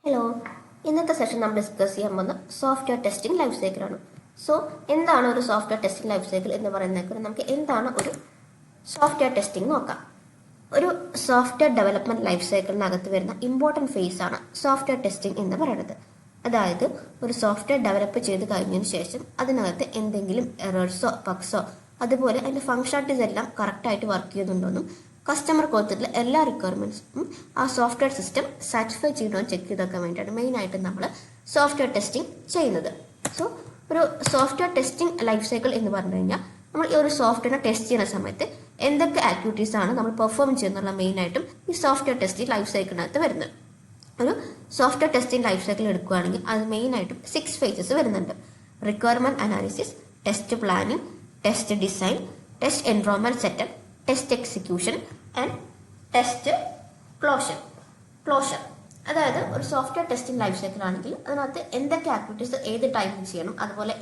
Hello, ഇന്നത്തെ session നമ്മൾ discuss ചെയ്യാൻ പോകുന്ന സോഫ്റ്റ്വെയർ ടെസ്റ്റിംഗ് ലൈഫ് സൈക്കിളാണ്. സോ എന്താണ് ഒരു സോഫ്റ്റ്വെയർ ടെസ്റ്റിംഗ് ലൈഫ് സൈക്കിൾ എന്ന് പറയുന്നത് നമുക്ക് എന്താണ് ഒരു സോഫ്റ്റ്വെയർ ടെസ്റ്റിംഗ് നോക്കാം. ഒരു സോഫ്റ്റ്വെയർ ഡെവലപ്മെന്റ് ലൈഫ് സൈക്കിളിനകത്ത് വരുന്ന ഇമ്പോർട്ടൻറ്റ് ഫേസ് ആണ് സോഫ്റ്റ്വെയർ ടെസ്റ്റിംഗ് എന്ന് പറയുന്നത്. അതായത് ഒരു സോഫ്റ്റ്വെയർ ഡെവലപ്പ് ചെയ്ത് കഴിഞ്ഞതിന് ശേഷം അതിനകത്ത് എന്തെങ്കിലും എറേഴ്സോ ബഗ്സോ അതുപോലെ അതിൻ്റെ ഫങ്ഷനാലിറ്റീസ് എല്ലാം കറക്റ്റായിട്ട് വർക്ക് ചെയ്യുന്നുണ്ടോന്നും കസ്റ്റമർ കൊടുത്തിട്ടുള്ള എല്ലാ റിക്വയർമെൻറ്റ്സും ആ സോഫ്റ്റ്വെയർ സിസ്റ്റം സാറ്റിസ്ഫൈ ചെയ്യണോ ചെക്ക് ചെയ്തൊക്കെ വേണ്ടിയിട്ടാണ് മെയിനായിട്ട് നമ്മൾ സോഫ്റ്റ്വെയർ ടെസ്റ്റിംഗ് ചെയ്യുന്നത്. സോ ഒരു സോഫ്റ്റ്വെയർ ടെസ്റ്റിംഗ് ലൈഫ് സൈക്കിൾ എന്ന് പറഞ്ഞു കഴിഞ്ഞാൽ നമ്മൾ ഈ ഒരു സോഫ്റ്റ്വെയറിനെ ടെസ്റ്റ് ചെയ്യുന്ന സമയത്ത് എന്തൊക്കെ ആക്ടിവിറ്റീസ് ആണ് നമ്മൾ പെർഫോം ചെയ്യുന്നുള്ള മെയിനായിട്ടും ഈ സോഫ്റ്റ്വെയർ ടെസ്റ്റിംഗ് ലൈഫ് സൈക്കിളിനകത്ത് വരുന്നത്. ഒരു സോഫ്റ്റ്വെയർ ടെസ്റ്റിംഗ് ലൈഫ് സൈക്കിൾ എടുക്കുകയാണെങ്കിൽ അത് മെയിനായിട്ടും 6 ഫേസസ് വരുന്നുണ്ട്. Requirement analysis, test planning, test design, test environment setup, test execution and test closure. അതായത് ഒരു സോഫ്റ്റ്വെയർ ടെസ്റ്റിംഗ് ലൈഫ് സൈക്കിൾ ആണെങ്കിൽ അതിനകത്ത് എന്തൊക്കെ ആക്ടിവിറ്റീസ് ഏത് ടൈമിൽ ചെയ്യണം, അതുപോലെ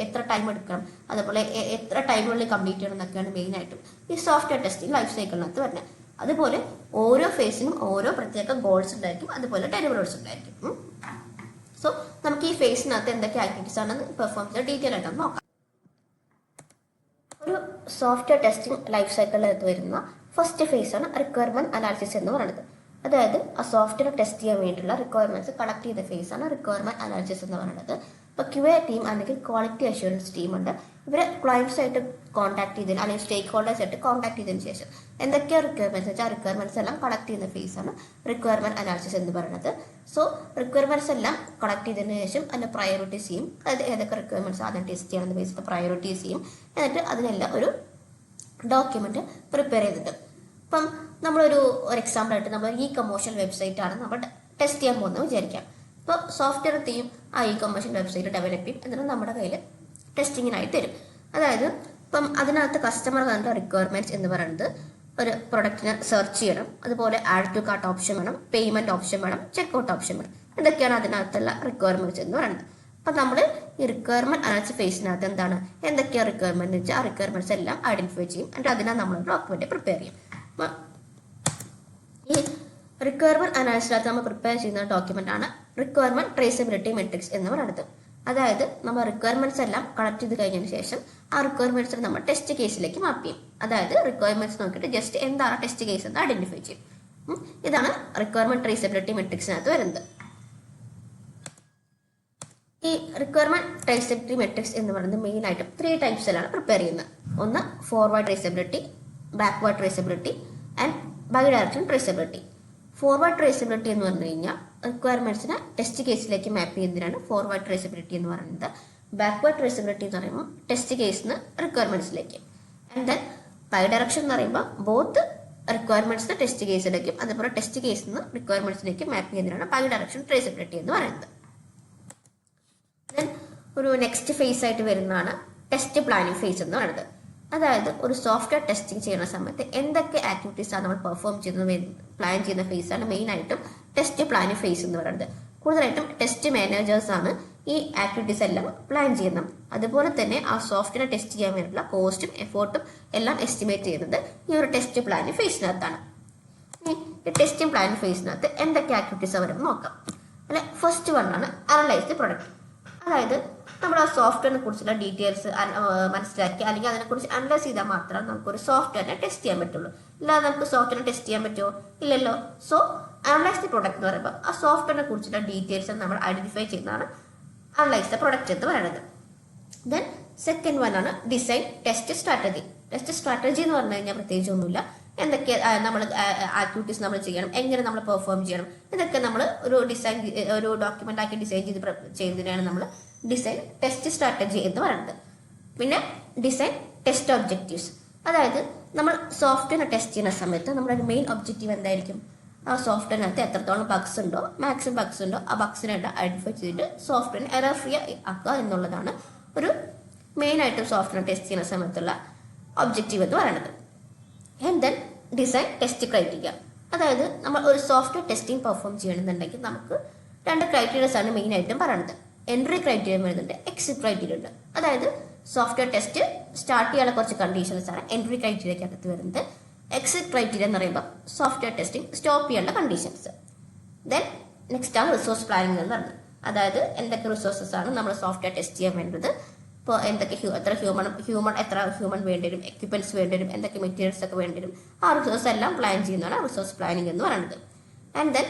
എത്ര ടൈം എടുക്കണം, അതുപോലെ എത്ര ടൈമിനുള്ളിൽ കംപ്ലീറ്റ് ചെയ്യണം എന്നൊക്കെയാണ് മെയിനായിട്ടും ഈ സോഫ്റ്റ്വെയർ ടെസ്റ്റിംഗ് ലൈഫ് സൈക്കിളിനകത്ത് വരുന്നത്. അതുപോലെ ഓരോ ഫേസിനും ഓരോ പ്രത്യേക ഗോൾസ് ഉണ്ടായിരിക്കും, അതുപോലെ ഡെലിവറേഴ്സ് ഉണ്ടായിരിക്കും. സോ നമുക്ക് ഈ ഫേസിനകത്ത് എന്തൊക്കെ ആക്ടിവിറ്റീസ് ആണെന്ന് പെർഫോം ചെയ്ത് ഡീറ്റെയിൽ ആയിട്ടൊന്ന് നോക്കാം. ഒരു സോഫ്റ്റ്വെയർ ടെസ്റ്റിംഗ് ലൈഫ് സൈക്കിളിനകത്ത് വരുന്ന ഫസ്റ്റ് ഫേസ് ആണ് റിക്വയർമെന്റ് അനാലിസിസ് എന്ന് പറയുന്നത്. അതായത് ആ സോഫ്റ്റ്വെയർ ടെസ്റ്റ് ചെയ്യാൻ വേണ്ടിയിട്ടുള്ള റിക്വയർമെന്റ്സ് കളക്ട് ചെയ്ത ഫേസ് ആണ് റിക്വയർമെന്റ് അനാലിസിസ് എന്ന് പറയുന്നത്. ഇപ്പോൾ QA ടീം അല്ലെങ്കിൽ ക്വാളിറ്റി അഷ്യൂറൻസ് ടീം ഉണ്ട്. ഇവരെ ക്ലയൻസ് ആയിട്ട് കോൺടാക്ട് ചെയ്തതിന് അല്ലെങ്കിൽ സ്റ്റേക്ക് ഹോൾഡേഴ്സ് ആയിട്ട് കോൺടാക്ട് ചെയ്തതിന് ശേഷം എന്തൊക്കെയാണ് റിക്വയർമെന്റ്സ് വെച്ചാൽ ആ റിക്വയർമെന്റ്സ് എല്ലാം കളക്ട് ചെയ്യുന്ന ഫേസ് ആണ് റിക്വയർമെന്റ് അനാലിസിസ് എന്ന് പറയുന്നത്. സോ റിക്വയർമെന്റ്സ് എല്ലാം കളക്ട് ചെയ്തതിന് ശേഷം അതിന്റെ പ്രയോറിറ്റീസ് ചെയ്യും. അതായത് ഏതൊക്കെ റിക്വയർമെന്റ്സ് ആദ്യം ടെസ്റ്റ് ചെയ്യണമെന്ന് ബേസിൽ പ്രയോറിറ്റീസ് ചെയ്യും. എന്നിട്ട് അതിനെല്ലാം ഒരു ഡോക്യുമെന്റ് പ്രിപ്പയർ ചെയ്തിട്ട് ഇപ്പം നമ്മളൊരു എക്സാമ്പിൾ ആയിട്ട് നമ്മൾ കൊമേഴ്ഷ്യൽ വെബ്സൈറ്റ് ആണ് നമ്മൾ ടെസ്റ്റ് ചെയ്യാൻ പോകുന്നത് വിചാരിക്കാം. ഇപ്പോൾ സോഫ്റ്റ്വെയർ ടീം ആ കൊമേഴ്ഷ്യൽ വെബ്സൈറ്റ് ഡെവലപ്പ് ചെയ്യും, എന്നിട്ട് നമ്മുടെ കയ്യിൽ ടെസ്റ്റിങ്ങിനായി തരും. അതായത് ഇപ്പം അതിനകത്ത് കസ്റ്റമർ തന്ന റിക്വയർമെന്റ്സ് എന്ന് പറയുന്നത് ഒരു പ്രൊഡക്റ്റിനെ സെർച്ച് ചെയ്യണം, അതുപോലെ ആഡ് ടു കാർട്ട് ഓപ്ഷൻ വേണം, പേയ്മെന്റ് ഓപ്ഷൻ വേണം, ചെക്ക്ഔട്ട് ഓപ്ഷൻ വേണം. ഇതൊക്കെയാണ് അതിനകത്തുള്ള റിക്വയർമെന്റ്സ് എന്ന് പറയുന്നത്. അപ്പം നമ്മൾ ഈ റിക്വയർമെന്റ് അനാലിസിസ് ഫേസിനകത്ത് എന്താണ് എന്തൊക്കെയാണ് റിക്വയർമെന്റ് വെച്ചാൽ ആ റിക്വയർമെന്റ്സ് എല്ലാം ഐഡന്റിഫൈ ചെയ്യും, എന്നിട്ട് അതിനാ നമ്മൾ ഡോക്യുമെന്റ് പ്രിപ്പയർ ചെയ്യും. ഈ റിക്വയർമെന്റ് അനാലിസിസിനകത്ത് നമ്മൾ പ്രിപ്പയർ ചെയ്യുന്ന ഡോക്യുമെന്റ് ആണ് റിക്വയർമെന്റ് ട്രേസബിലിറ്റി മെട്രിക്സ് എന്ന് പറയുന്നത്. അതായത് നമ്മൾ റിക്വയർമെന്റ്സ് എല്ലാം കളക്ട് ചെയ്ത് കഴിഞ്ഞതിന് ശേഷം ആ റിക്വയർമെന്റ്സ് നമ്മൾ ടെസ്റ്റ് കേസിലേക്ക് മാപ്പ് ചെയ്യും. അതായത് റിക്വയർമെന്റ്സ് നോക്കിയിട്ട് ജസ്റ്റ് എന്താണ് ടെസ്റ്റ് കേസ് എന്ന് ഐഡന്റിഫൈ ചെയ്യും. ഇതാണ് റിക്വയർമെന്റ് ട്രേസബിലിറ്റി മെട്രിക്സിനകത്ത് വരുന്നത്. ഈ റിക്വയർമെന്റ് ട്രേസബിലിറ്റി മെട്രിക്സ് എന്ന് പറയുന്നത് മെയിൻ ആയിട്ടും 3 ടൈപ്സിലാണ് പ്രിപ്പയർ ചെയ്യുന്നത്. ഒന്ന് forward traceability, backward traceability and bi direction traceability. Forward traceability എന്ന് പറഞ്ഞു കഴിഞ്ഞാൽ റിക്വയർമെന്റ്സിനെ ടെസ്റ്റ് കേസിലേക്ക് മാപ്പ് ചെയ്യുന്നതിനാണ് ഫോർവേഡ് ട്രേസബിലിറ്റി എന്ന് പറയുന്നത്. ബാക്ക്വേർഡ് ട്രേസബിലിറ്റി എന്ന് പറയുമ്പോൾ ടെസ്റ്റ് കേസിന് റിക്വയർമെന്റ്സിലേക്ക്. ആൻഡ് ദെൻ ബൈ ഡയറക്ഷൻ എന്ന് പറയുമ്പോൾ ബോത്ത് റിക്വയർമെന്റ്സിന് ടെസ്റ്റ് കേസിലേക്കും അതുപോലെ ടെസ്റ്റ് കേസിൽ നിന്ന് റിക്വയർമെന്റ്സിലേക്ക് മാപ്പ് ചെയ്യുന്നതിനാണ് ബൈ ഡയറക്ഷൻ ട്രേസബിലിറ്റി എന്ന് പറയുന്നത്. ദെൻ ഒരു നെക്സ്റ്റ് ഫേസ് ആയിട്ട് വരുന്നതാണ് ടെസ്റ്റ് പ്ലാനിങ് ഫേസ് എന്ന് പറയുന്നത്. അതായത് ഒരു സോഫ്റ്റ്വെയർ ടെസ്റ്റിംഗ് ചെയ്യുന്ന സമയത്ത് എന്തൊക്കെ ആക്ടിവിറ്റീസ് ആണ് നമ്മൾ പെർഫോം ചെയ്യുന്നത് പ്ലാൻ ചെയ്യുന്ന ഫേസ് ആണ് മെയിനായിട്ടും ടെസ്റ്റ് പ്ലാനിങ് ഫേസ് എന്ന് പറയുന്നത്. കൂടുതലായിട്ടും ടെസ്റ്റ് മാനേജേഴ്സ് ആണ് ഈ ആക്ടിവിറ്റീസ് എല്ലാം പ്ലാൻ ചെയ്യുന്നത്. അതുപോലെ തന്നെ ആ സോഫ്റ്റ്വെയർ ടെസ്റ്റ് ചെയ്യാൻ വേണ്ടിയിട്ടുള്ള കോസ്റ്റും എഫേർട്ടും എല്ലാം എസ്റ്റിമേറ്റ് ചെയ്യുന്നത് ഈ ഒരു ടെസ്റ്റ് പ്ലാനിങ് ഫേസിനകത്താണ്. ഈ ടെസ്റ്റിംഗ് പ്ലാനിങ് ഫേസിനകത്ത് എന്തൊക്കെ ആക്ടിവിറ്റീസ് വരുമ്പോൾ നോക്കാം. അല്ലെ, ഫസ്റ്റ് വൺ ആണ് അനലൈസ് ദി പ്രൊഡക്റ്റ്. അതായത് നമ്മൾ ആ സോഫ്റ്റ്വെയറിനെ കുറിച്ചുള്ള ഡീറ്റെയിൽസ് മനസ്സിലാക്കി അല്ലെങ്കിൽ അതിനെക്കുറിച്ച് അനലൈസ് ചെയ്താൽ മാത്രമേ നമുക്കൊരു സോഫ്റ്റ്വെയറിനെ ടെസ്റ്റ് ചെയ്യാൻ പറ്റുള്ളൂ. ഇല്ലാതെ നമുക്ക് സോഫ്റ്റ്വെയറിനെ ടെസ്റ്റ് ചെയ്യാൻ പറ്റുമോ? ഇല്ലല്ലോ. സോ അനലൈസ് ദി പ്രൊഡക്റ്റ് എന്ന് പറയുമ്പോൾ ആ സോഫ്റ്റ്വെയറിനെ കുറിച്ചുള്ള ഡീറ്റെയിൽസ് നമ്മൾ ഐഡന്റിഫൈ ചെയ്യുന്നതാണ് അനലൈസ് ദ പ്രൊഡക്റ്റ് എന്ന് പറയുന്നത്. ദെൻ സെക്കൻഡ് വൺ ആണ് design test strategy. Test strategy എന്ന് പറഞ്ഞു കഴിഞ്ഞാൽ പ്രത്യേകിച്ച് ഒന്നുമില്ല, എന്തൊക്കെ നമ്മൾ ആക്ടിവിറ്റീസ് നമ്മൾ ചെയ്യണം, എങ്ങനെ നമ്മൾ പെർഫോം ചെയ്യണം, ഇതൊക്കെ നമ്മൾ ഒരു ഡോക്യുമെന്റ് ആക്കി ഡിസൈൻ ചെയ്യുന്നതിനാണ് നമ്മൾ ഡിസൈൻ ടെസ്റ്റ് സ്ട്രാറ്റജി എന്ന് പറയുന്നത്. പിന്നെ ഡിസൈൻ ടെസ്റ്റ് ഒബ്ജക്റ്റീവ്സ്. അതായത് നമ്മൾ സോഫ്റ്റ്വെയർ ടെസ്റ്റ് ചെയ്യുന്ന സമയത്ത് നമ്മുടെ മെയിൻ ഒബ്ജക്റ്റീവ് എന്തായിരിക്കും? ആ സോഫ്റ്റ്വെയറിനകത്ത് എത്രത്തോളം ബഗ്സ് ഉണ്ടോ, മാക്സിമം ബഗ്സ് ഉണ്ടോ, ആ ബഗ്സിനായിട്ട് ഐഡന്റിഫൈ ചെയ്തിട്ട് സോഫ്റ്റ്വെയറിനെ എറർ ഫ്രീ ആക്കുക എന്നുള്ളതാണ് ഒരു മെയിൻ ആയിട്ട് സോഫ്റ്റ്വെയർ ടെസ്റ്റ് ചെയ്യുന്ന സമയത്തുള്ള ഒബ്ജക്റ്റീവ് എന്ന് പറയുന്നത്. And then design test criteria. അതായത് നമ്മൾ ഒരു സോഫ്റ്റ്വെയർ ടെസ്റ്റിംഗ് പെർഫോം ചെയ്യണമെന്നുണ്ടെങ്കിൽ നമുക്ക് 2 ക്രൈറ്റീരിയസ് ആണ് മെയിൻ ആയിട്ടും പറയുന്നത്. എൻട്രി ക്രൈറ്റീരിയ വരുന്നുണ്ട്, എക്സിറ്റ് ക്രൈറ്റീരിയ ഉണ്ട്. അതായത് സോഫ്റ്റ്വെയർ ടെസ്റ്റ് സ്റ്റാർട്ട് ചെയ്യാനുള്ള കുറച്ച് കണ്ടീഷൻസ് ആണ് എൻട്രി ക്രൈറ്റീരിയക്കകത്ത് വരുന്നത്. എക്സിറ്റ് ക്രൈറ്റീരിയ എന്ന് പറയുമ്പോൾ സോഫ്റ്റ്വെയർ ടെസ്റ്റിംഗ് സ്റ്റോപ്പ് ചെയ്യാനുള്ള കണ്ടീഷൻസ്. ദെൻ നെക്സ്റ്റ് ആണ് റിസോഴ്സ് പ്ലാനിങ് എന്ന് പറയുന്നത്. അതായത് എന്തൊക്കെ റിസോഴ്സസ് ആണ് നമ്മൾ സോഫ്റ്റ്വെയർ ടെസ്റ്റ് ചെയ്യാൻ വേണ്ടത്, ഇപ്പോൾ എന്തൊക്കെ എത്ര എത്ര ഹ്യൂമൻ വേണ്ടി വരും, എക്യുപ്മെന്റ്സ് വേണ്ടി വരും, എന്തൊക്കെ മെറ്റീരിയൽസ് ഒക്കെ വേണ്ടി വരും, ആ റിസോഴ്സ് എല്ലാം പ്ലാൻ ചെയ്യുന്നതാണ് റിസോഴ്സ് പ്ലാനിങ് എന്ന് പറയുന്നത്. ആൻഡ് ദെൻ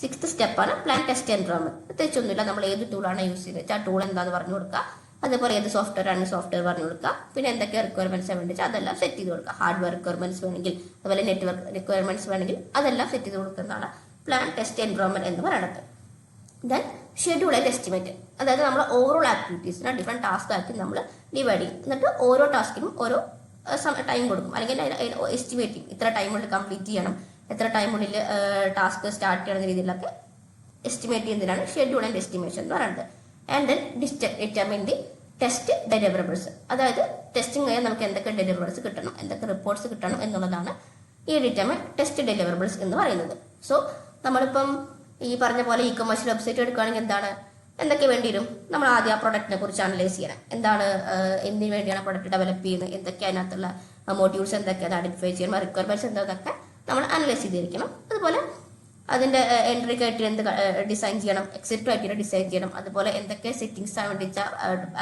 6th സ്റ്റെപ്പാണ് പ്ലാൻ ടെസ്റ്റ് എൻവയോൺമെന്റ്. പ്രത്യേകിച്ചൊന്നുമില്ല, നമ്മൾ ഏത് ടൂളാണ് യൂസ് ചെയ്തത് ആ ടൂൾ എന്താണെന്ന് പറഞ്ഞു കൊടുക്കുക, അതേപോലെ ഏത് സോഫ്റ്റ്വെയർ ആണ് സോഫ്റ്റ്വെയർ പറഞ്ഞു കൊടുക്കുക, പിന്നെ എന്തൊക്കെ റിക്വയർമെന്റ്സ് വേണ്ടിച്ച് അതെല്ലാം സെറ്റ് ചെയ്ത് കൊടുക്കുക. ഹാർഡ്വെയർ റിക്വയർമെന്റ്സ് വേണമെങ്കിൽ, അതുപോലെ നെറ്റ്വർക്ക് റിക്വയർമെന്റ്സ് വേണമെങ്കിൽ അതെല്ലാം സെറ്റ് ചെയ്ത് കൊടുക്കുന്നതാണ് പ്ലാൻ ടെസ്റ്റ് എൻവയോൺമെന്റ് എന്ന് പറയുന്നത്. ദെൻ ഷെഡ്യൂൾ ആൻഡ് എസ്റ്റിമേറ്റ്, അതായത് നമ്മൾ ഓരോ ആക്ടിവിറ്റീസിനെ ഡിഫറെന്റ് ടാസ്ക് ആക്കി നമ്മൾ ഡിവൈഡ് ചെയ്യും. എന്നിട്ട് ഓരോ ടാസ്കിനും ഓരോ ടൈം കൊടുക്കും, അല്ലെങ്കിൽ എസ്റ്റിമേറ്റ് ചെയ്യും. ഇത്ര ടൈം കൊണ്ട് കംപ്ലീറ്റ് ചെയ്യണം, എത്ര ടൈമുള്ളിൽ ടാസ്ക് സ്റ്റാർട്ട് ചെയ്യുന്ന രീതിയിലൊക്കെ എസ്റ്റിമേറ്റ് ചെയ്യുന്നതിനാണ് ഷെഡ്യൂൾ ആൻഡ് എസ്റ്റിമേഷൻ എന്ന് പറയുന്നത്. And then determine the test deliverables, അതായത് ടെസ്റ്റിംഗ് കഴിഞ്ഞാൽ നമുക്ക് എന്തൊക്കെ ഡെലിവറബിൾസ് കിട്ടണം, എന്തൊക്കെ റിപ്പോർട്ട്സ് കിട്ടണം എന്നുള്ളതാണ് ഈ ഡിറ്റർമിൻ ടെസ്റ്റ് ഡെലിവറബിൾസ് എന്ന് പറയുന്നത്. സോ നമ്മളിപ്പം ഈ പറഞ്ഞ പോലെ ഇ കൊമേഴ്സ്യൽ വെബ്സൈറ്റ് എടുക്കുകയാണെങ്കിൽ എന്തൊക്കെ വേണ്ടി വരും, നമ്മൾ ആദ്യം ആ പ്രൊഡക്റ്റിനെ കുറിച്ച് അനലൈസ് ചെയ്യണം. എന്താണ്, എന്തിനു വേണ്ടിയാണ് പ്രൊഡക്റ്റ് ഡെവലപ്പ് ചെയ്യുന്നത്, എന്തൊക്കെ അതിനകത്തുള്ള മോഡ്യൂൾസ് എന്തൊക്കെയാണ് ഐഡന്റിഫൈ ചെയ്യണം, റിക്വയർമെന്റ്സ് എന്തൊക്കെ നമ്മൾ അനലൈസ് ചെയ്തിരിക്കണം. അതുപോലെ അതിന്റെ എൻട്രി ക്രൈറ്റീരിയ എന്ത് ഡിസൈൻ ചെയ്യണം, എക്സിറ്റ് ക്രൈറ്റീരിയ ഡിസൈൻ ചെയ്യണം, അതുപോലെ എന്തൊക്കെ സെറ്റിംഗ്സ് ആണ് വേണ്ടിച്ചാൽ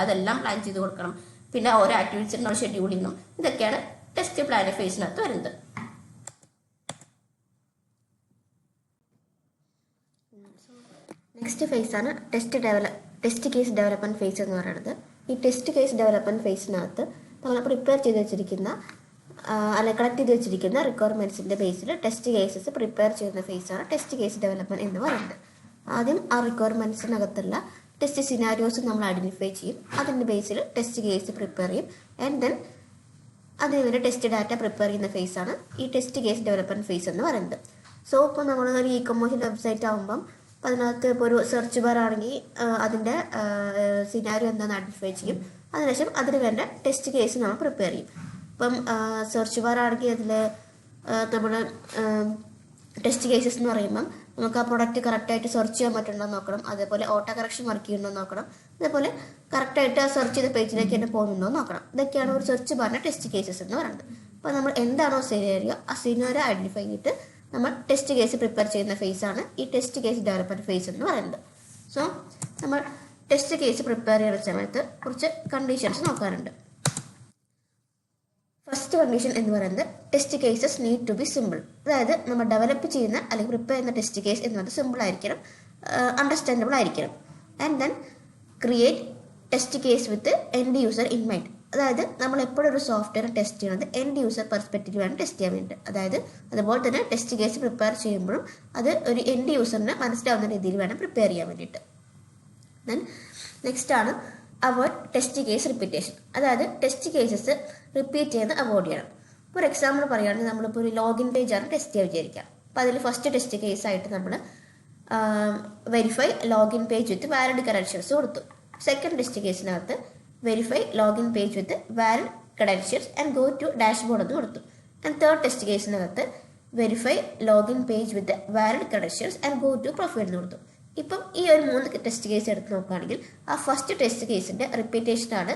അതെല്ലാം പ്ലാൻ ചെയ്ത് കൊടുക്കണം. പിന്നെ ഓരോ ആക്ടിവിറ്റീസ് നമ്മൾ ഷെഡ്യൂൾ ചെയ്യണം. ഇതൊക്കെയാണ് ടെസ്റ്റ് പ്ലാൻ ഫേസിനകത്ത് വരുന്നത്. നെക്സ്റ്റ് ഫേസ് ആണ് ടെസ്റ്റ് കേസ് ഡെവലപ്മെന്റ് ഫേസ് എന്ന് പറയുന്നത്. ഈ ടെസ്റ്റ് കേസ് ഡെവലപ്മെന്റ് ഫേസിനകത്ത് നമ്മൾ പ്രിപ്പയർ ചെയ്ത് വെച്ചിരിക്കുന്ന അല്ലെങ്കിൽ കളക്ട് ചെയ്ത് വെച്ചിരിക്കുന്ന റിക്വയർമെന്റ്സിന്റെ ബേസിൽ ടെസ്റ്റ് കേസസ് പ്രിപ്പയർ ചെയ്യുന്ന ഫേസാണ് ടെസ്റ്റ് കേസ് ഡെവലപ്മെന്റ് എന്ന് പറയുന്നത്. ആദ്യം ആ റിക്വയർമെന്റ്സിനകത്തുള്ള ടെസ്റ്റ് സിനാരിയോസ് നമ്മൾ ഐഡന്റിഫൈ ചെയ്യും, അതിന്റെ ബേസിൽ ടെസ്റ്റ് കേസ് പ്രിപ്പയർ ചെയ്യും. ആൻഡ് ദെൻ അതിനുവേണ്ടി ടെസ്റ്റ് ഡാറ്റ പ്രിപ്പയർ ചെയ്യുന്ന ഫേസാണ് ഈ ടെസ്റ്റ് കേസ് ഡെവലപ്മെന്റ് ഫേസ് എന്ന് പറയുന്നത്. സോ ഇപ്പോൾ നമ്മളൊരു ഇ കൊമേഴ്സ്യൽ വെബ്സൈറ്റ് ആകുമ്പം അതിനകത്ത് ഇപ്പോൾ ഒരു സെർച്ച് ബാർ ആണെങ്കിൽ അതിൻ്റെ സിനാരിയോ എന്താണെന്ന് ഐഡന്റിഫൈ ചെയ്യും. അതിനുശേഷം അതിന് വേണ്ട ടെസ്റ്റ് കേസ് നമ്മൾ പ്രിപ്പയർ ചെയ്യും. ഇപ്പം സെർച്ച് ബാർ ആണെങ്കിൽ അതിൽ നമ്മൾ ടെസ്റ്റ് കേസസ് എന്ന് പറയുമ്പം നമുക്ക് ആ പ്രൊഡക്റ്റ് കറക്റ്റായിട്ട് സെർച്ച് ചെയ്യാൻ പറ്റുന്നുണ്ടോ നോക്കണം, അതേപോലെ ഓട്ടോ കറക്ഷൻ വർക്ക് ചെയ്യുന്നുണ്ടോ നോക്കണം, അതേപോലെ കറക്റ്റായിട്ട് ആ സെർച്ച് ചെയ്ത പേജിലേക്ക് തന്നെ പോകുന്നുണ്ടോ നോക്കണം. ഇതൊക്കെയാണ് ഒരു സെർച്ച് ബാറിൻ്റെ ടെസ്റ്റ് കേസസ് എന്ന് പറയുന്നത്. അപ്പോൾ നമ്മൾ എന്താണോ സിനാരിയോ ആ സിനാരിയോ ഐഡന്റിഫൈ ചെയ്തിട്ട് നമ്മൾ ടെസ്റ്റ് കേസ് പ്രിപ്പയർ ചെയ്യുന്ന ഫേസാണ് ഈ ടെസ്റ്റ് കേസ് ഡെവലപ്മെന്റ് ഫേസ് എന്ന് പറയുന്നത്. സോ നമ്മൾ ടെസ്റ്റ് കേസ് പ്രിപ്പയർ ചെയ്യുന്ന സമയത്ത് കുറച്ച് കണ്ടീഷൻസ് നോക്കാറുണ്ട്. ഫസ്റ്റ് കണ്ടീഷൻ എന്ന് പറയുന്നത് test cases need to be simple, അതായത് നമ്മൾ ഡെവലപ്പ് ചെയ്യുന്ന അല്ലെങ്കിൽ പ്രിപ്പയർ ചെയ്യുന്ന ടെസ്റ്റ് കേസ് എന്ന് പറയുന്നത് സിമ്പിൾ ആയിരിക്കണം, അണ്ടർസ്റ്റാൻഡബിൾ ആയിരിക്കണം. And then create test case with end user in mind, അതായത് നമ്മൾ എപ്പോഴും ഒരു സോഫ്റ്റ്വെയർ ടെസ്റ്റ് ചെയ്യുന്നത് എൻഡ് യൂസർ പെർസ്പെക്റ്റീവ് വേണം ടെസ്റ്റ് ചെയ്യാൻ വേണ്ടിയിട്ട്. അതായത് അതുപോലെ തന്നെ ടെസ്റ്റ് കേസ് പ്രിപ്പയർ ചെയ്യുമ്പോഴും അത് ഒരു എൻഡ് യൂസറിന് മനസ്സിലാവുന്ന രീതിയിൽ വേണം പ്രിപ്പയർ ചെയ്യാൻ വേണ്ടിയിട്ട്. ദെൻ നെക്സ്റ്റ് ആണ് അവോയ്ഡ് ടെസ്റ്റ് കേസ് റിപ്പീറ്റേഷൻ, അതായത് ടെസ്റ്റ് കേസസ് റിപ്പീറ്റ് ചെയ്യുന്ന അവോയ്ഡ് ചെയ്യണം. ഒരു എക്സാമ്പിൾ പറയുകയാണെങ്കിൽ നമ്മളിപ്പോൾ ഒരു ലോഗിൻ പേജാണ് ടെസ്റ്റ് ചെയ്യാൻ വിചാരിക്കാം. അപ്പോൾ അതിൽ ഫസ്റ്റ് ടെസ്റ്റ് കേസ് ആയിട്ട് നമ്മൾ verify login page with valid credentials കൊടുത്തു. സെക്കൻഡ് ടെസ്റ്റ് കേസിനകത്ത് verify login page with valid credentials and go to dashboard എന്ന് കൊടുത്തു. ആൻഡ് തേർഡ് ടെസ്റ്റ് കേസിനകത്ത് verify login page with valid credentials and go to profile എന്ന് കൊടുത്തു. ഇപ്പം ഈ ഒരു 3 ടെസ്റ്റ് കേസ് എടുത്ത് നോക്കുകയാണെങ്കിൽ ആ ഫസ്റ്റ് ടെസ്റ്റ് കേസിന്റെ റിപ്പീറ്റേഷനാണ്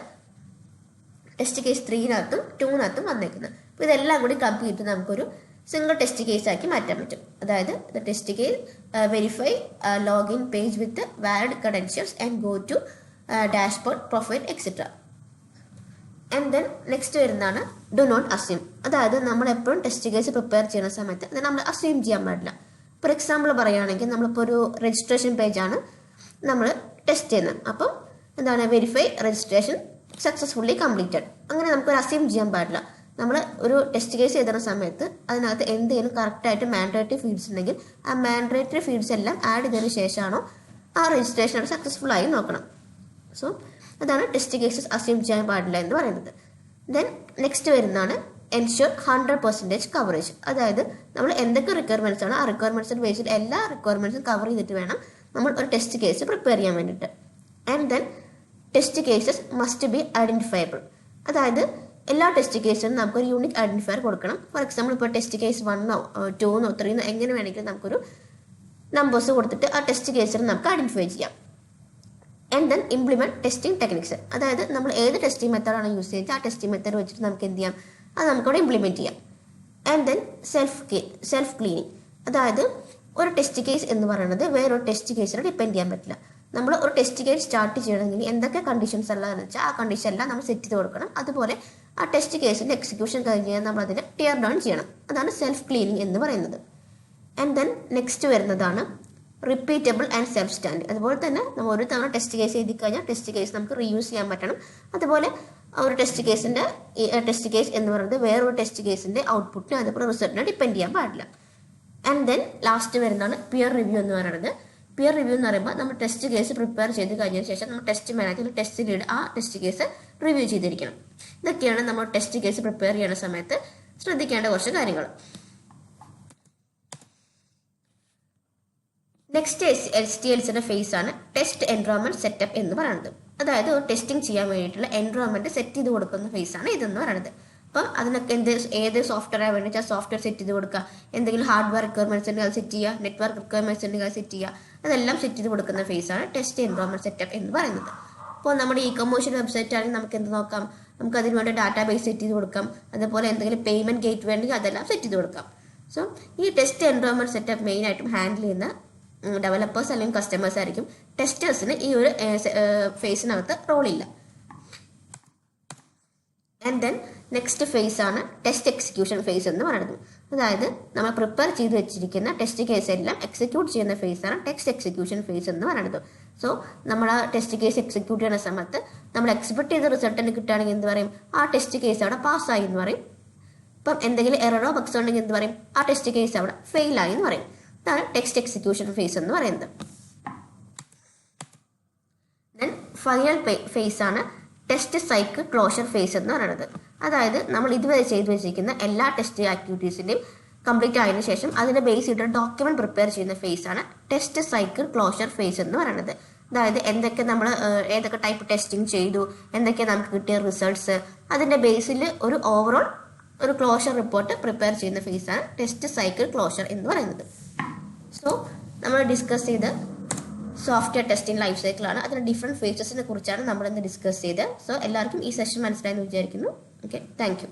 ടെസ്റ്റ് കേസ് 3-നകത്തും 2-നകത്തും വന്നേക്കുന്നത്. അപ്പോൾ ഇതെല്ലാം കൂടി കംപ്ലീറ്റ് ചെയ്ത് നമുക്കൊരു സിംഗിൾ ടെസ്റ്റ് കേസ് ആക്കി മാറ്റാൻ പറ്റും. അതായത് test case verify login page with valid credentials and go to dashboard profile etcetera. And then next വരുന്നതാണ് ഡു നോട്ട് അസ്യൂം, അതായത് നമ്മൾ എപ്പോഴും ടെസ്റ്റ് കേസ് പ്രിപ്പയർ ചെയ്യുന്ന സമയത്ത് അത് നമ്മൾ അസ്യൂം ചെയ്യാൻ പാടില്ല. ഫോർ എക്സാമ്പിൾ പറയുകയാണെങ്കിൽ നമ്മളിപ്പോൾ ഒരു രജിസ്ട്രേഷൻ പേജാണ് നമ്മൾ ടെസ്റ്റ് ചെയ്യുന്നത്. അപ്പം എന്താണ് വെരിഫൈ രജിസ്ട്രേഷൻ സക്സസ്ഫുള്ളി കംപ്ലീറ്റഡ്, അങ്ങനെ നമുക്കൊരു അസ്യൂം ചെയ്യാൻ പാടില്ല. നമ്മൾ ഒരു ടെസ്റ്റ് കേസ് എഴുതുന്ന സമയത്ത് അതിനകത്ത് എന്തെങ്കിലും കറക്റ്റായിട്ട് മാൻഡേറ്ററി ഫീൽഡ്സ് ഉണ്ടെങ്കിൽ ആ മാൻഡേറ്ററി ഫീൽഡ്സ് എല്ലാം ആഡ് ചെയ്തതിന് ശേഷമാണോ ആ രജിസ്ട്രേഷൻ സക്സസ്ഫുൾ ആയി നോക്കണം. സോ അതാണ് ടെസ്റ്റ് കേസസ് അസ്യൂം ചെയ്യാൻ പാടില്ല എന്ന് പറയുന്നത്. ദെൻ നെക്സ്റ്റ് വരുന്നതാണ് എൻഷുർ 100% കവറേജ്, അതായത് നമ്മൾ എന്തൊക്കെ റിക്വയർമെന്റ്സ് ആണ് ആ റിക്വയർമെന്റ്സിന്റെ ബേസിൽ എല്ലാ റിക്വയർമെന്റ്സും കവർ ചെയ്തിട്ട് വേണം നമ്മൾ ഒരു ടെസ്റ്റ് കേസ് പ്രിപ്പയർ ചെയ്യാൻ വേണ്ടിയിട്ട്. And then test cases must be identifiable, അതായത് എല്ലാ ടെസ്റ്റ് കേസിനും നമുക്കൊരു യൂണിക് ഐഡന്റിഫയർ കൊടുക്കണം. ഫോർ എക്സാമ്പിൾ ഇപ്പോൾ ടെസ്റ്റ് കേസ് 1-നോ 2-നോ 3-നോ എങ്ങനെ വേണമെങ്കിലും നമുക്കൊരു നമ്പേഴ്സ് കൊടുത്തിട്ട് ആ ടെസ്റ്റ് കേസിന് നമുക്ക് ഐഡന്റിഫൈ ചെയ്യാം. And then implement testing techniques, അതായത് നമ്മൾ ഏത് ടെസ്റ്റിംഗ് മെത്തേഡാണ് യൂസ് ചെയ്തത് ആ ടെസ്റ്റിംഗ് മെത്തേഡ് വെച്ചിട്ട് നമുക്ക് എന്ത് ചെയ്യാം, അത് നമുക്കവിടെ ഇംപ്ലിമെന്റ് ചെയ്യാം. ആൻഡ് ദെൻ സെൽഫ് ക്ലീനിങ്, അതായത് ഒരു ടെസ്റ്റ് കേസ് എന്ന് പറയുന്നത് വേറൊരു ടെസ്റ്റ് കേസിനെ ഡിപ്പെൻഡ് ചെയ്യാൻ പറ്റില്ല. നമ്മൾ ഒരു ടെസ്റ്റ് കേസ് സ്റ്റാർട്ട് ചെയ്യണമെങ്കിൽ എന്തൊക്കെ കണ്ടീഷൻസ് ഉള്ളതെന്ന് വെച്ചാൽ ആ കണ്ടീഷൻ എല്ലാം നമ്മൾ സെറ്റ് ചെയ്ത് കൊടുക്കണം. അതുപോലെ ആ ടെസ്റ്റ് കേസിൻ്റെ എക്സിക്യൂഷൻ കഴിഞ്ഞാൽ നമ്മൾ അതിനെ ടിയർ ഡൗൺ ചെയ്യണം. അതാണ് സെൽഫ് ക്ലീനിങ് എന്ന് പറയുന്നത്. ആൻഡ് ദെൻ നെക്സ്റ്റ് വരുന്നതാണ് റിപ്പീറ്റബിൾ ആൻഡ് സെൽഫ് സ്റ്റാൻഡ്. അതുപോലെ തന്നെ നമ്മൾ ഒരു തവണ ടെസ്റ്റ് കേസ് എഴുതി കഴിഞ്ഞാൽ ടെസ്റ്റ് കേസ് നമുക്ക് റീയൂസ് ചെയ്യാൻ പറ്റണം. അതുപോലെ ഒരു ടെസ്റ്റ് കേസ് എന്ന് പറയുന്നത് വേറൊരു ടെസ്റ്റ് കേസിൻ്റെ ഔട്ട്പുട്ടിനെ അതുപോലെ റിസൾട്ടിനെ ഡിപ്പെൻഡ് ചെയ്യാൻ പാടില്ല. ആൻഡ് ദെൻ ലാസ്റ്റ് വരുന്നതാണ് പിയർ റിവ്യൂ എന്ന് പറയുന്നത്. പിയർ റിവ്യൂ എന്ന് പറയുമ്പോൾ നമ്മൾ ടെസ്റ്റ് കേസ് പ്രിപ്പയർ ചെയ്ത് കഴിഞ്ഞതിന് ശേഷം നമ്മൾ ടെസ്റ്റ് മാനേജർ ടെസ്റ്റ് ലീഡ് ആ ടെസ്റ്റ് കേസ് റിവ്യൂ ചെയ്തിരിക്കണം. ഇതൊക്കെയാണ് നമ്മൾ ടെസ്റ്റ് കേസ് പ്രിപ്പയർ ചെയ്യുന്ന സമയത്ത് ശ്രദ്ധിക്കേണ്ട കുറച്ച് കാര്യങ്ങൾ. നെക്സ്റ്റ് STLCയുടെ ഫേസ് ആണ് ടെസ്റ്റ് എൻവയോൺമെന്റ് സെറ്റപ്പ് എന്ന് പറയുന്നത്. അതായത് ഒരു ടെസ്റ്റിംഗ് ചെയ്യാൻ വേണ്ടിയിട്ടുള്ള എൻവയോൺമെന്റ് സെറ്റ് ചെയ്ത് കൊടുക്കുന്ന ഫേസ് ആണ് ഇതെന്ന് പറയുന്നത്. അപ്പം അതിനൊക്കെ ഏത് സോഫ്റ്റ്വെയർ വേണ്ടി സോഫ്റ്റ്വെയർ സെറ്റ് ചെയ്ത് കൊടുക്കുക, എന്തെങ്കിലും ഹാർഡ്വെയർ റിക്വയർമെന്റ്സ് ഉണ്ടെങ്കിൽ അത് സെറ്റ് ചെയ്യുക, നെറ്റ്വർക്ക് റിക്വയർമെന്റ്സ് ഉണ്ടെങ്കിൽ അത് സെറ്റ് ചെയ്യുക, അതെല്ലാം സെറ്റ് ചെയ്ത് കൊടുക്കുന്ന ഫേസ് ആണ് ടെസ്റ്റ് എൻവയോൺമെന്റ് സെറ്റപ്പ് എന്ന് പറയുന്നത്. അപ്പോൾ നമ്മുടെ കൊമേഴ്ഷ്യൽ വെബ്സൈറ്റ് ആണെങ്കിൽ നമുക്ക് എന്ത് നോക്കാം, നമുക്ക് അതിന് വേണ്ടി ഡാറ്റാബേസ് സെറ്റ് ചെയ്ത് കൊടുക്കാം. അതുപോലെ എന്തെങ്കിലും പേയ്മെന്റ് ഗേറ്റ് വേണമെങ്കിൽ അതെല്ലാം സെറ്റ് ചെയ്ത് കൊടുക്കാം. സോ ഈ ടെസ്റ്റ് എൻവയോൺമെന്റ് സെറ്റപ്പ് മെയിനായിട്ടും ഹാൻഡിൽ ചെയ്യുന്ന ഡെവലപ്പേഴ്സ് അല്ലെങ്കിൽ കസ്റ്റമേഴ്സ് ആയിരിക്കും. ടെസ്റ്റേഴ്സിന് ഈ ഒരു ഫേസിനകത്ത് റോളില്ല. ആൻഡ് ദെൻ നെക്സ്റ്റ് ഫേസ് ആണ് ടെസ്റ്റ് എക്സിക്യൂഷൻ ഫേസ് എന്ന് പറയുന്നത്. അതായത് നമ്മൾ പ്രിപ്പയർ ചെയ്ത് വെച്ചിരിക്കുന്ന ടെസ്റ്റ് കേസ് എല്ലാം എക്സിക്യൂട്ട് ചെയ്യുന്ന ഫേസ് ആണ് ടെസ്റ്റ് എക്സിക്യൂഷൻ ഫേസ് എന്ന് പറയുന്നത്. സോ നമ്മൾ ആ ടെസ്റ്റ് കേസ് എക്സിക്യൂട്ട് ചെയ്യുന്ന സമയത്ത് നമ്മൾ എക്സ്പെക്ട് ചെയ്ത റിസൾട്ടിന് കിട്ടുകയാണെങ്കിൽ എന്ത് പറയും, ആ ടെസ്റ്റ് കേസ് അവിടെ പാസ്സായി എന്ന് പറയും. ഇപ്പം എന്തെങ്കിലും എററോ ബഗ്സോ ഉണ്ടെങ്കിൽ എന്ത് പറയും, ആ ടെസ്റ്റ് കേസ് അവിടെ ഫെയിലായി എന്ന് പറയും. ഇതാണ് ടെക്സ്റ്റ് എക്സിക്യൂഷൻ ഫേസ് എന്ന് പറയുന്നത്. ദെൻ ഫൈനൽ ഫേസ് ആണ് ടെസ്റ്റ് സൈക്കിൾ ക്ലോഷർ ഫേസ് എന്ന് പറയുന്നത്. അതായത് നമ്മൾ ഇതുവരെ ചെയ്തു വെച്ചിരിക്കുന്ന എല്ലാ ടെസ്റ്റ് ആക്ടിവിറ്റീസിൻ്റെയും കംപ്ലീറ്റ് ആയതിനു ശേഷം അതിനെ ബേസ് ചെയ്തിട്ട് ഡോക്യുമെന്റ് പ്രിപ്പയർ ചെയ്യുന്ന ഫേസ് ആണ് ടെസ്റ്റ് സൈക്കിൾ ക്ലോഷർ ഫേസ് എന്ന് പറയുന്നത്. അതായത് എന്തൊക്കെ നമ്മൾ ഏതൊക്കെ ടൈപ്പ് ടെസ്റ്റിംഗ് ചെയ്തു, എന്തൊക്കെ നമുക്ക് കിട്ടിയ റിസൾട്ട്സ്, അതിൻ്റെ ബേസിൽ ഒരു ഓവറോൾ ഒരു ക്ലോഷർ റിപ്പോർട്ട് പ്രിപ്പയർ ചെയ്യുന്ന ഫേസ് ആണ് ടെസ്റ്റ് സൈക്കിൾ ക്ലോഷർ എന്ന് പറയുന്നത്. സോ നമ്മൾ ഡിസ്കസ് ചെയ്ത് സോഫ്റ്റ്വെയർ ടെസ്റ്റിംഗ് ലൈഫ് സൈക്കിൾ ആണ്. അതിൻ്റെ ഡിഫറെൻറ്റ് ഫേസസിനെ കുറിച്ചാണ് നമ്മളിന്ന് ഡിസ്കസ് ചെയ്തത്. സോ എല്ലാവർക്കും ഈ സെഷൻ മനസ്സിലായെന്ന് വിചാരിക്കുന്നു. Okay, thank you.